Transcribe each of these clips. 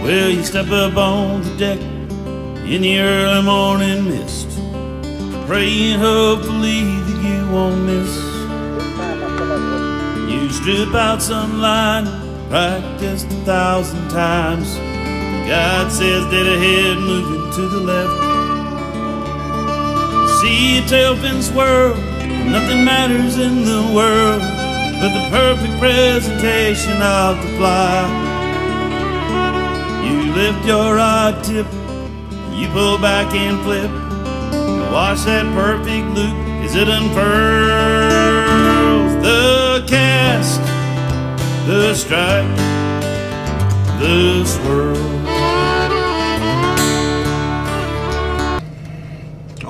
Well, you step up on the deck in the early morning mist, praying hopefully that you won't miss. You strip out sunlight, practiced 1,000 times. God says dead ahead, moving to the left. See a tail fin swirl, nothing matters in the world but the perfect presentation of the fly. You lift your rod tip, you pull back and flip, watch that perfect loop as it unfurls. The cast, the strike, the swirl.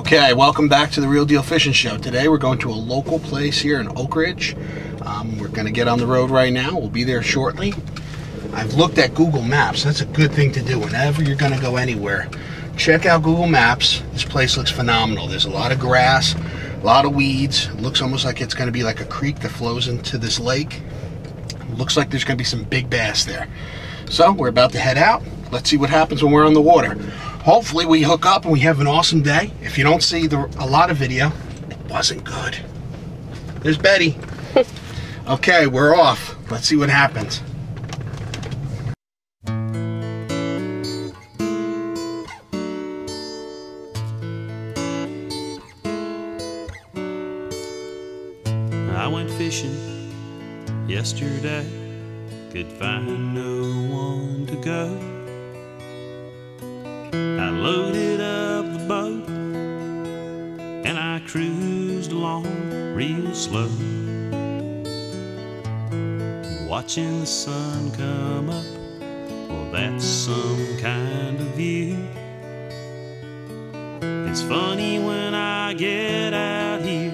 Okay, welcome back to the Real Deal Fishing Show. Today we're going to a local place here in Oak Ridge. We're going to get on the road right now. We'll be there shortly. I've looked at Google Maps. That's a good thing to do whenever you're going to go anywhere. Check out Google Maps. This place looks phenomenal. There's a lot of grass, a lot of weeds. It looks almost like it's going to be like a creek that flows into this lake. It looks like there's going to be some big bass there. So we're about to head out. Let's see what happens when we're on the water. Hopefully we hook up and we have an awesome day. If you don't see a lot of video, it wasn't good. There's Betty. Okay, we're off. Let's see what happens. I went fishing yesterday, could find no one to go. I loaded up the boat and I cruised along real slow, watching the sun come up. Well, that's some kind of view. It's funny when I get out here,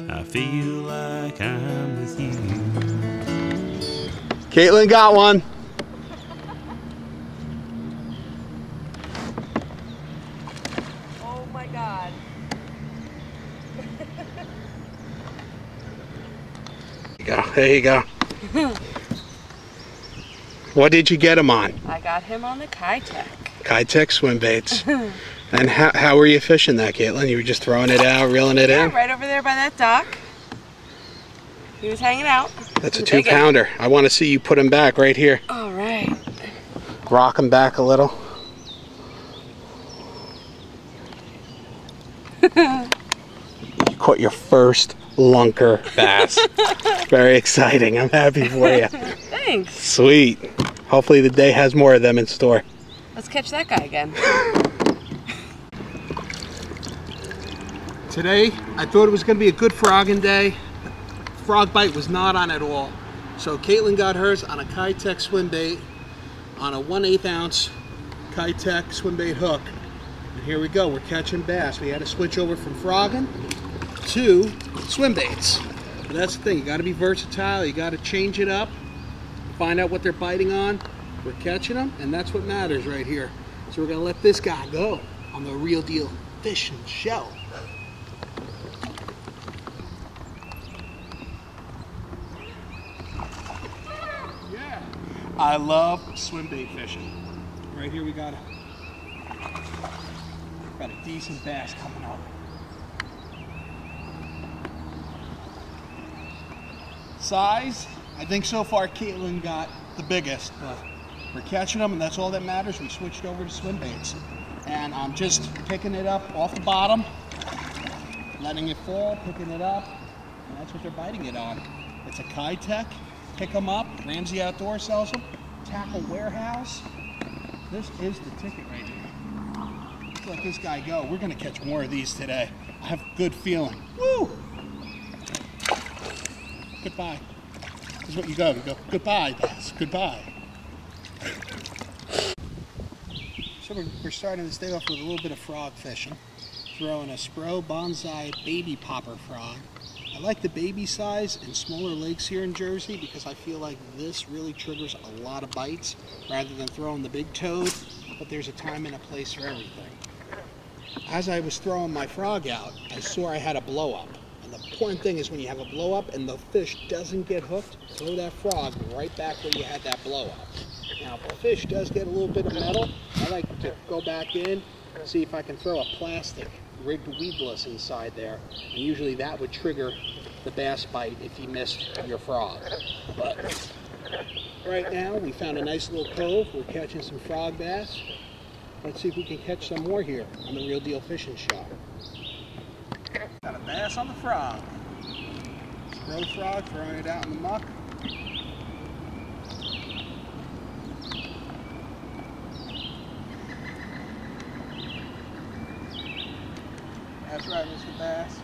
I feel like I'm with you. Caitlyn got one. Oh my God. There you go. What did you get him on? I got him on the Kitech. Kitech swim baits. And how were you fishing that, Caitlyn? You were just throwing it out, reeling it in? Right over there by that dock. He was hanging out. That's a 2-pounder. I want to see you put him back right here. All right. Rock him back a little. You caught your first lunker bass. Very exciting. I'm happy for you. Thanks. Sweet. Hopefully the day has more of them in store. Let's catch that guy again. Today, I thought it was going to be a good frogging day. Frog bite was not on at all. So Caitlyn got hers on a Kitech swim bait on a 1/8 ounce Kitech swim bait hook. And here we go, we're catching bass. We had to switch over from frogging to swim baits. But that's the thing, you got to be versatile, you got to change it up, find out what they're biting on. We're catching them, and that's what matters right here. So we're going to let this guy go on the Real Deal Fishing Show. Yeah, I love swim bait fishing. Right here we got a decent bass coming up. Size, I think so far Caitlyn got the biggest, but we're catching them and that's all that matters. We switched over to swim baits. And I'm just picking it up off the bottom, letting it fall, picking it up, and that's what they're biting it on. It's a Kitech, pick them up, Ramsey Outdoor sells them, Tackle Warehouse. This is the ticket right here. Let's let this guy go. We're gonna catch more of these today. I have a good feeling. Woo! Goodbye. This is what you go. You go, goodbye, bass. Goodbye. So we're starting this day off with a little bit of frog fishing. Throwing a Spro Bonsai Baby Popper frog. I like the baby size in smaller lakes here in Jersey because I feel like this really triggers a lot of bites rather than throwing the big toad, but there's a time and a place for everything. As I was throwing my frog out, I saw I had a blow up, and the important thing is when you have a blow up and the fish doesn't get hooked, throw that frog right back where you had that blow up. Now, if a fish does get a little bit of metal, I like to go back in, see if I can throw a plastic rigged weedless inside there. And usually that would trigger the bass bite if you missed your frog. But right now, we found a nice little cove. We're catching some frog bass. Let's see if we can catch some more here on the Real Deal Fishing Show. Got a bass on the frog. Spro frog, throwing it out in the muck. That's right, Mr. Bass.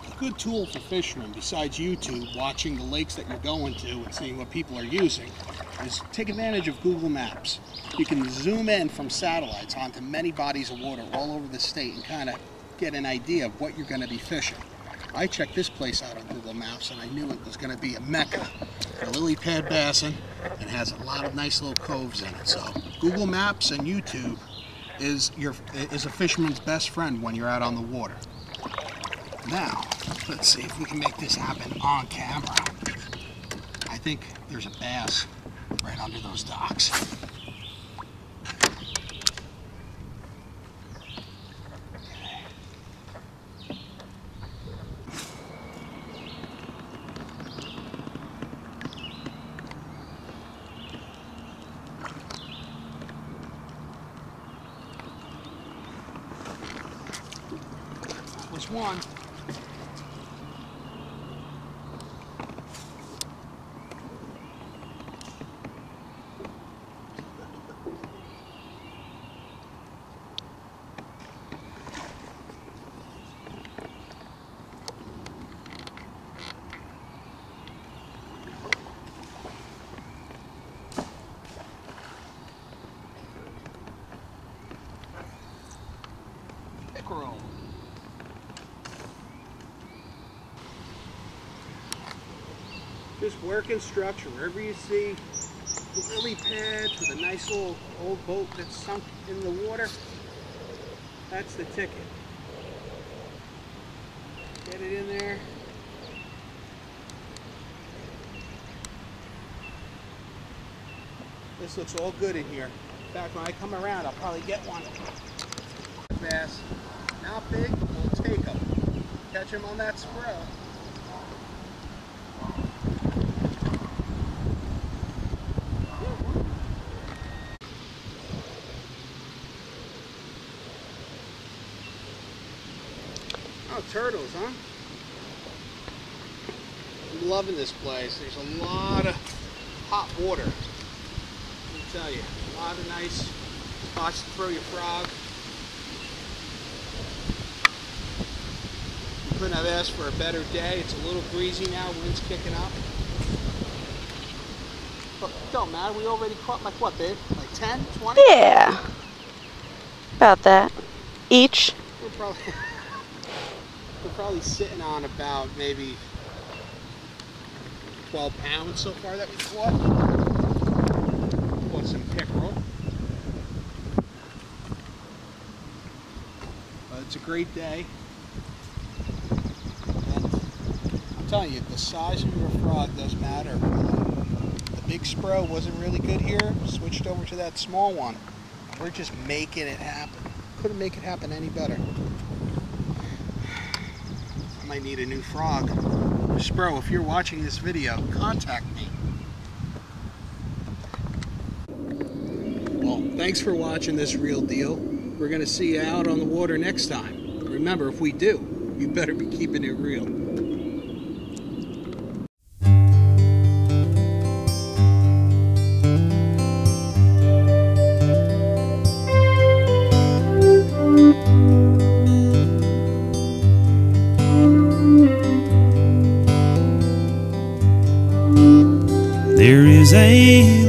A good tool for fishermen, besides YouTube, watching the lakes that you're going to and seeing what people are using, is take advantage of Google Maps. You can zoom in from satellites onto many bodies of water all over the state and kind of get an idea of what you're going to be fishing. I checked this place out on Google Maps and I knew it was going to be a mecca for lily pad bassing and has a lot of nice little coves in it. So Google Maps and YouTube is a fisherman's best friend when you're out on the water. Now, let's see if we can make this happen on camera. I think there's a bass right under those docks. That was one. Pickerel. Just working structure. Wherever you see the lily pads with a nice little old boat that's sunk in the water, that's the ticket. Get it in there. This looks all good in here. In fact, when I come around, I'll probably get one. Bass. Not big, we'll take them. Catch them on that Spro. Oh, turtles, huh? I'm loving this place. There's a lot of hot water. Let me tell you, a lot of nice spots to throw your frog. Couldn't have asked for a better day. It's a little breezy now, wind's kicking up. But don't matter, we already caught like what, babe? Like 10, 20? Yeah. About that. Each. We're probably sitting on about maybe 12 pounds so far that we caught. Caught some pickerel. But it's a great day. I'm telling you, the size of your frog does matter. The big Spro wasn't really good here. Switched over to that small one. We're just making it happen. Couldn't make it happen any better. I might need a new frog. Spro, if you're watching this video, contact me. Well, thanks for watching this Real Deal. We're going to see you out on the water next time. Remember, if we do, you better be keeping it real. There is a